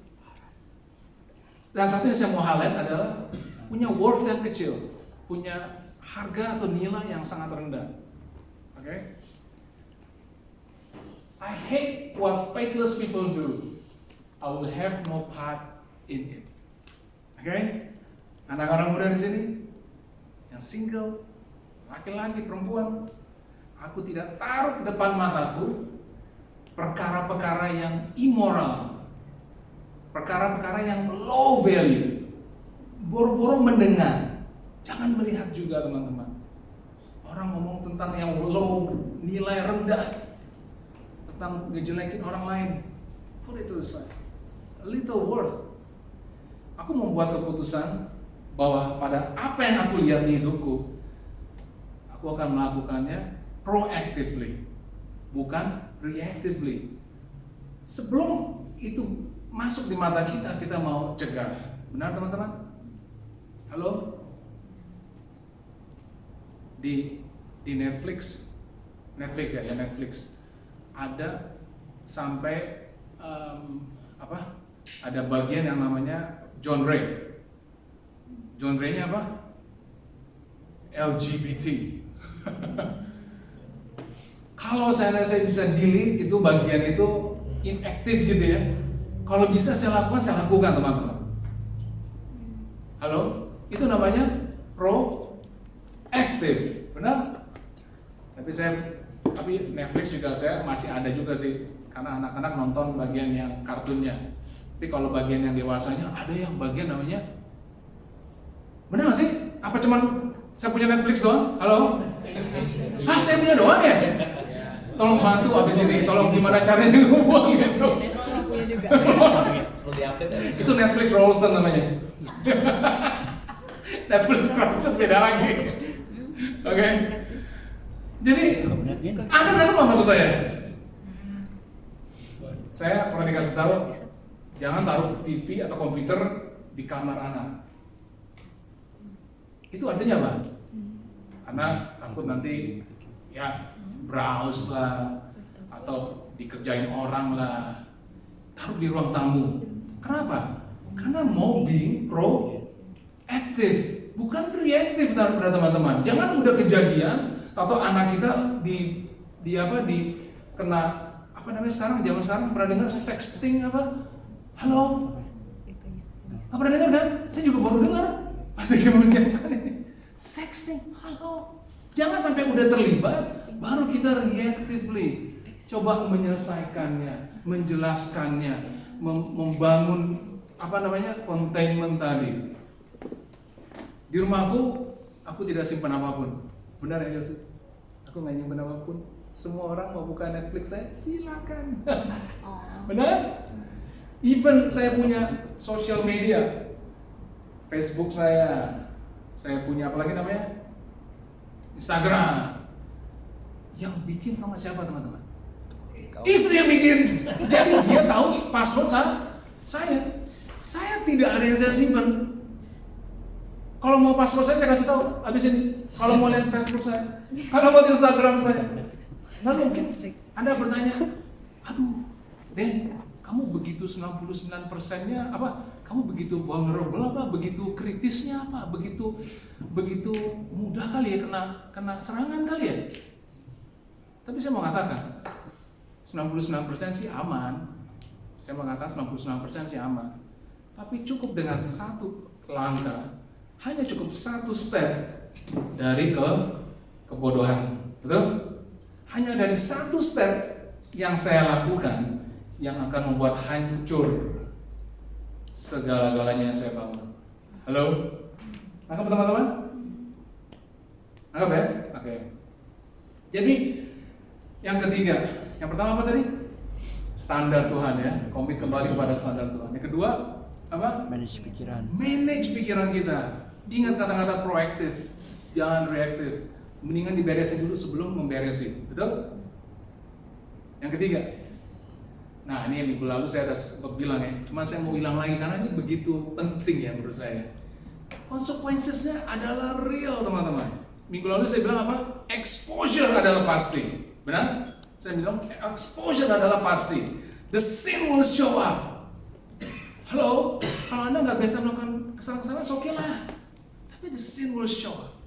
Dan satu yang saya mau highlight adalah punya worth yang kecil, punya harga atau nilai yang sangat rendah. Oke? I hate what faithless people do. I will have no part in it. Oke? Anak-anak muda di sini yang single, laki-laki, perempuan, aku tidak taruh depan mataku perkara-perkara yang immoral, perkara-perkara yang low value. Boro-boro mendengar, jangan melihat juga teman-teman. Orang ngomong tentang yang low, nilai rendah, tentang ngejelekin orang lain, put it to the side. A little worth. Aku membuat keputusan bahwa pada apa yang aku lihat di hidupku, aku akan melakukannya proactively, bukan reactively. Sebelum itu masuk di mata kita, kita mau cegah. Benar teman-teman? Halo? Di Netflix ada sampai ada bagian yang namanya genre. Genre-nya apa? LGBT. Kalau saya bisa delete itu bagian itu inaktif gitu ya. Kalau bisa saya lakukan teman-teman. Halo? Itu namanya proaktif, benar? Tapi Netflix juga saya masih ada juga sih, karena anak-anak nonton bagian yang kartunnya. Tapi kalau bagian yang dewasanya ada yang bagian namanya, benar nggak sih? Apa cuman saya punya Netflix doang? Halo? Saya punya doang ya? Tolong bantu abis ini, tolong gimana caranya ngomong gitu. Itu Netflix Rolston namanya. Netflix Rolston beda lagi. Oke. Jadi, Anda nggak maksud saya? Saya pernah dikasih tahu, jangan taruh TV atau komputer di kamar anak. Itu artinya apa? Karena takut nanti ya browse lah atau dikerjain orang lah. Taruh di ruang tamu. Kenapa? Karena mau being proaktif, bukan reaktif teman-teman. Jangan udah kejadian atau anak kita kena apa namanya zaman sekarang pernah dengar sexting apa? Halo? Nggak pernah dengar kan? Saya juga baru dengar. Pasti menyiapkan ini. Sexting, halo. Jangan sampai udah terlibat, baru kita reactively coba menyelesaikannya, menjelaskannya, membangun containment tadi. Di rumahku, aku tidak simpan apapun. Benar ya Yosef? Aku nggak nyimpan apapun. Semua orang mau buka Netflix saya, silakan. Benar? Even saya punya social media, Facebook saya punya apa lagi namanya? Instagram. Yang bikin tahu nggak siapa teman-teman? Istri yang bikin. Jadi dia tahu password saya. Saya tidak ada yang saya simpan. Kalau mau password saya kasih tahu abis ini. Kalau mau lihat Facebook saya, kalau mau Instagram saya. Nggak mungkin. Anda bertanya, aduh, Den, kamu begitu 99%-nya apa? Kamu begitu vulnerable apa? Begitu kritisnya apa? Begitu mudah kali ya kena serangan kali ya? Tapi saya mau katakan 99% sih aman. Saya mengatakan 99% sih aman. Tapi cukup dengan satu langkah, hanya cukup satu step dari kebodohan. Betul? Hanya dari satu step yang saya lakukan yang akan membuat hancur segala-galanya yang saya bangun. Halo? Nangkap teman-teman? Nangkap ya? Oke. Jadi yang ketiga, yang pertama apa tadi? Standar Tuhan ya, komit kembali kepada standar Tuhan. Yang kedua, apa? Manage pikiran. Manage pikiran kita. Ingat kata-kata proaktif, jangan reaktif. Mendingan diberesin dulu sebelum memberesin, betul? Yang ketiga, nah ini minggu lalu saya udah sempat bilang ya, cuma saya mau bilang lagi karena ini begitu penting ya menurut saya. Konsekuensinya adalah real teman-teman. Minggu lalu saya bilang apa? Exposure adalah pasti, benar? Saya bilang exposure adalah pasti. The sin will show up. Halo, kalau Anda nggak biasa melakukan kesalahan-kesalahan, oke lah. Tapi the sin will show up.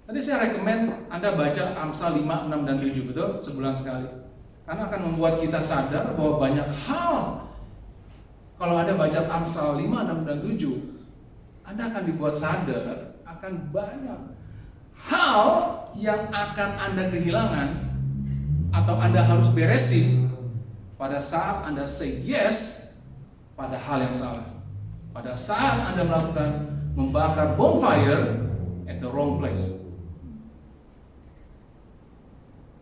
Tadi saya rekomend Anda baca Amsal 5, 6, dan 7, betul? Sebulan sekali. Karena akan membuat kita sadar bahwa banyak hal. Kalau Anda baca Amsal 5, 6, dan 7, Anda akan dibuat sadar akan banyak hal yang akan Anda kehilangan atau Anda harus beresin pada saat Anda say yes pada hal yang salah. Pada saat Anda melakukan membakar bonfire at the wrong place.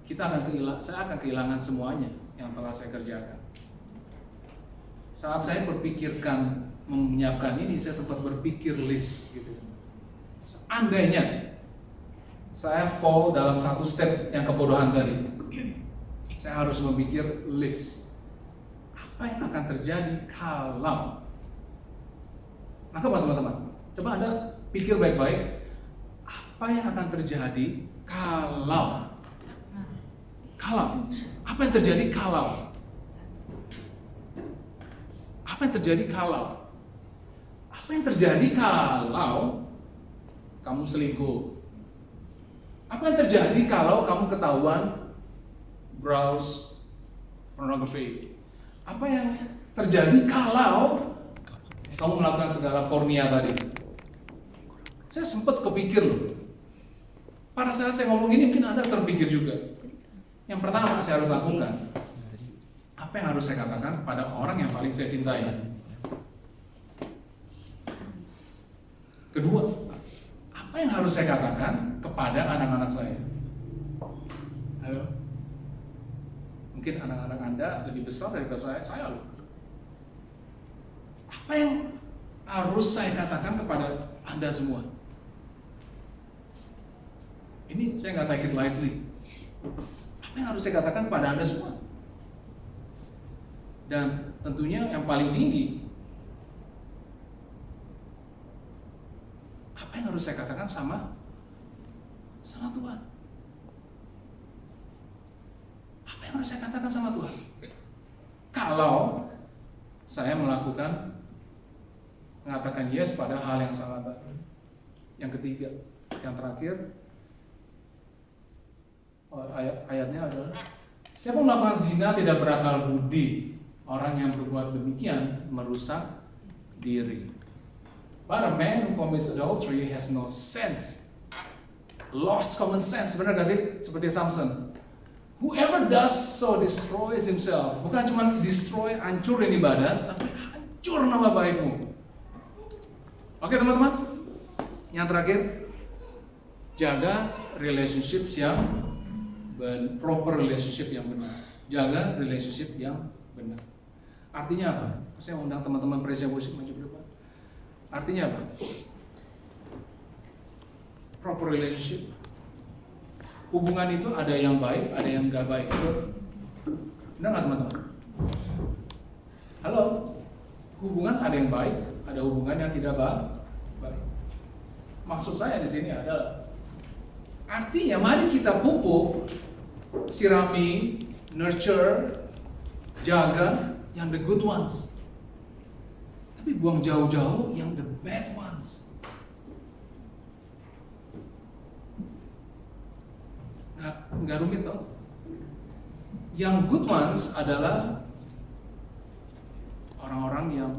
Saya akan kehilangan semuanya yang telah saya kerjakan. Saat saya berpikirkan menyiapkan ini, saya sempat berpikir list gitu. Seandainya saya fall dalam satu step yang kebodohan tadi, saya harus memikir list. Apa yang akan terjadi kalau? Nah, teman-teman, coba Anda pikir baik-baik. Apa yang akan terjadi kalau? Apa yang terjadi kalau? Apa yang terjadi kalau? Apa yang terjadi kalau kamu selingkuh? Apa yang terjadi kalau kamu ketahuan browse pornografi? Apa yang terjadi kalau kamu melakukan segala pornia tadi? Saya sempat kepikir loh. Pada saat saya ngomong ini mungkin Anda terpikir juga. Yang pertama saya harus lakukan, apa yang harus saya katakan pada orang yang paling saya cintai? Kedua, apa yang harus saya katakan kepada anak-anak saya? Halo? Mungkin anak-anak Anda lebih besar daripada saya loh. Apa yang harus saya katakan kepada Anda semua? Ini saya nggak take it lightly. Apa yang harus saya katakan kepada Anda semua? Dan tentunya yang paling tinggi, apa yang harus saya katakan sama Tuhan? Apa yang harus saya katakan sama Tuhan? Kalau saya mengatakan yes pada hal yang salah tadi. Yang ketiga, yang terakhir, ayatnya adalah siapa melakukan zina tidak berakal budi. Orang yang berbuat demikian merusak diri. But a man who commits adultery has no sense. Lost common sense, benar gak sih? Seperti Samson. Whoever does so destroys himself. Bukan cuma destroy, hancurin ibadat, tapi hancur nama baikmu. Oke teman-teman. Yang terakhir, jaga relationships yang proper relationship yang benar. Jaga relationship yang benar. Artinya apa? Saya undang teman-teman Presya Musik maju ke depan. Artinya apa? Proper relationship. Hubungan itu ada yang baik, ada yang nggak baik. Benar nggak teman-teman? Halo? Hubungan ada yang baik, ada hubungan yang tidak baik. Maksud saya di sini adalah artinya mari kita pupuk, sirami, nurture, jaga yang the good ones. Tapi buang jauh-jauh yang the bad ones. Nah, nggak rumit toh. Yang good ones adalah orang-orang yang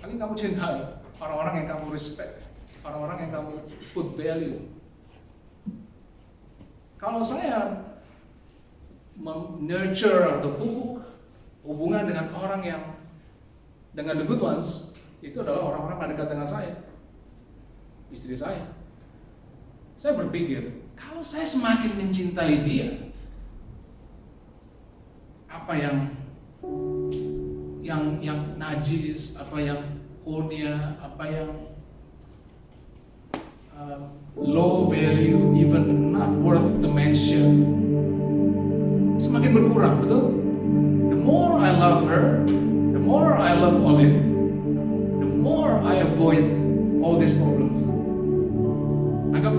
paling kamu cintai, orang-orang yang kamu respect, orang-orang yang kamu put value. Kalau saya nurture atau pupuk hubungan dengan orang yang dengan the good ones, itu adalah orang-orang yang dekat dengan saya, istri saya. Saya berpikir, kalau saya semakin mencintai dia, apa yang najis, apa yang kornia, apa yang low value, even not worth to mention, semakin berkurang, betul? The more I love her, the more I love Olin, the more I avoid all these problems. Anggap,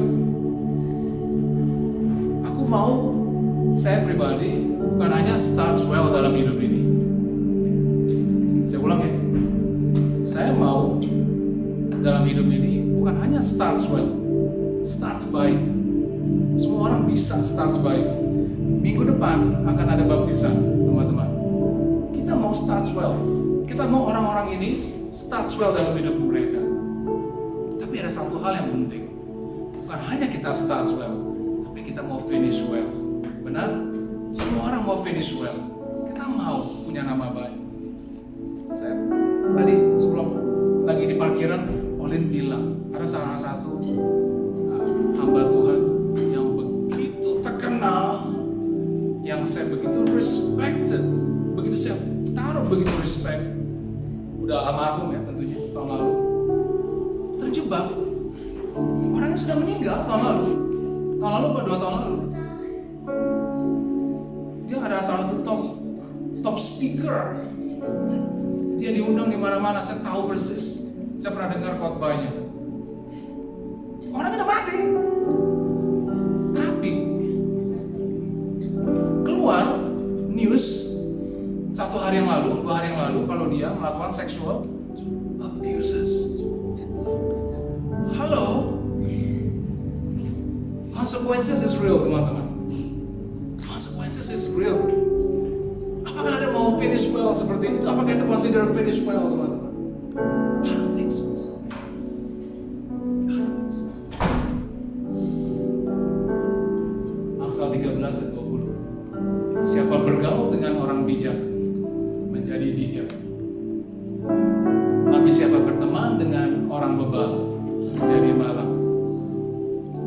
aku mau saya pribadi bukan hanya starts well dalam hidup ini, ulang ya. Saya mau dalam hidup ini bukan hanya starts well, starts baik. Semua orang bisa starts baik. Minggu depan akan ada baptisan, teman-teman. Kita mau starts well. Kita mau orang-orang ini starts well dalam hidup mereka. Tapi ada satu hal yang penting. Bukan hanya kita starts well, tapi kita mau finish well. Benar? Semua orang mau finish well. Kita mau punya nama baik. Saya tadi sebelum lagi di parkiran, Olin bilang ada salah satu hamba Tuhan yang begitu terkenal, yang saya begitu respected, begitu saya taruh begitu respect. Udah almarhum ya tentunya tahun lalu. Terjebak. Orangnya sudah meninggal tahun lalu. Tahun lalu apa 2 tahun lalu? Dia ada salah satu top speaker. Dia diundang di mana-mana, saya tahu persis. Saya pernah dengar khotbahnya. Orangnya udah mati. Tapi keluar news 1 hari yang lalu, 2 hari yang lalu kalau dia melakukan sexual abuses. Halo. Consequences is real, teman-teman. Consequences is real. Apakah Anda mau finish well seperti itu? Apakah itu consider finish well, teman-teman? I don't think so. Amsal 13 ayat 20. Siapa bergaul dengan orang bijak menjadi bijak. Tapi siapa berteman dengan orang bebal menjadi malang.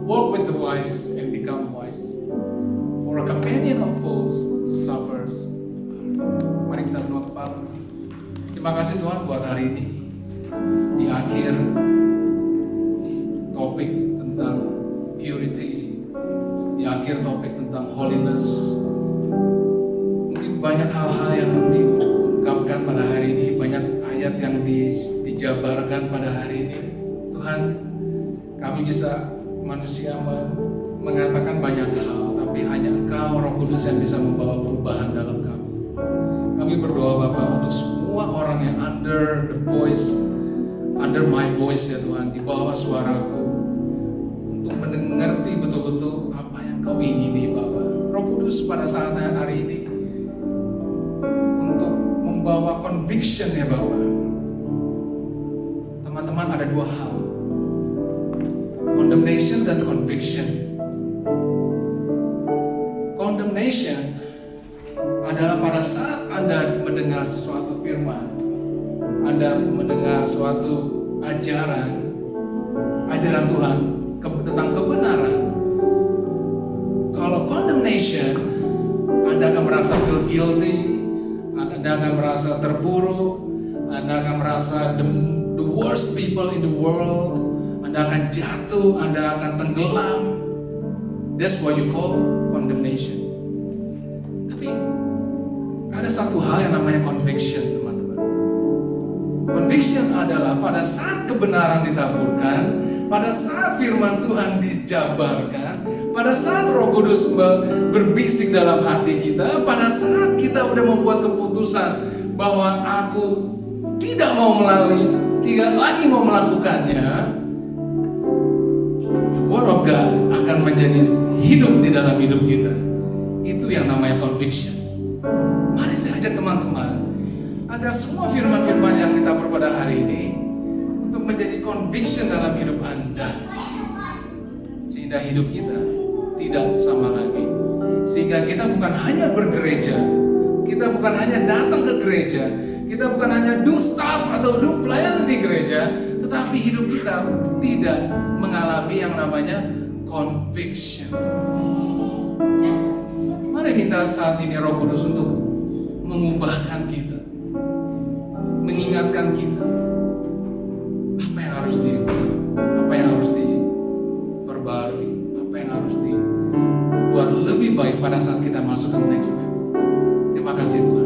Walk with the wise and become wise. For a companion of fools suffers. Mari kita berdoa kepala. Terima kasih Tuhan buat hari ini. Di akhir topik tentang purity, di akhir topik tentang holiness, mungkin banyak hal-hal yang diungkapkan pada hari ini, banyak ayat yang dijabarkan pada hari ini. Tuhan, kami bisa manusia mengatakan banyak hal, tapi hanya Engkau Roh Kudus yang bisa membawa perubahan dalam kami. Kami berdoa Bapa untuk semua orang yang under my voice ya Tuhan, di bawah suaraku, untuk mengerti betul-betul apa yang Kau ingini Bapa. Roh Kudus pada saat hari ini untuk membawa conviction ya Bapa. Teman-teman, ada 2 hal, condemnation dan conviction. Condemnation adalah pada saat Anda mendengar sesuatu firman, Anda mendengar suatu ajaran Tuhan tentang kebenaran. Kalau condemnation, Anda akan merasa feel guilty, Anda akan merasa terpuruk, Anda akan merasa the worst people in the world, Anda akan jatuh, Anda akan tenggelam. That's what you call condemnation. Tapi ada satu hal yang namanya conviction, teman-teman. Conviction adalah pada saat kebenaran ditaburkan, pada saat firman Tuhan dijabarkan, pada saat Roh Kudus berbisik dalam hati kita, pada saat kita udah membuat keputusan bahwa aku tidak lagi mau melakukannya, Word of God akan menjadi hidup di dalam hidup kita. Itu yang namanya conviction. Mari saya ajak teman-teman agar semua firman-firman yang kita pada hari ini untuk menjadi conviction dalam hidup Anda, sehingga hidup kita tidak sama lagi. Sehingga kita bukan hanya bergereja, kita bukan hanya datang ke gereja, kita bukan hanya do stuff atau do pelayanan di gereja, tetapi hidup kita tidak mengalami yang namanya conviction. Mari minta saat ini Roh Kudus untuk mengubahkan kita, mengingatkan kita apa yang harus diperbarui, apa yang harus dibuat lebih baik pada saat kita masuk ke next step. Terima kasih Tuhan.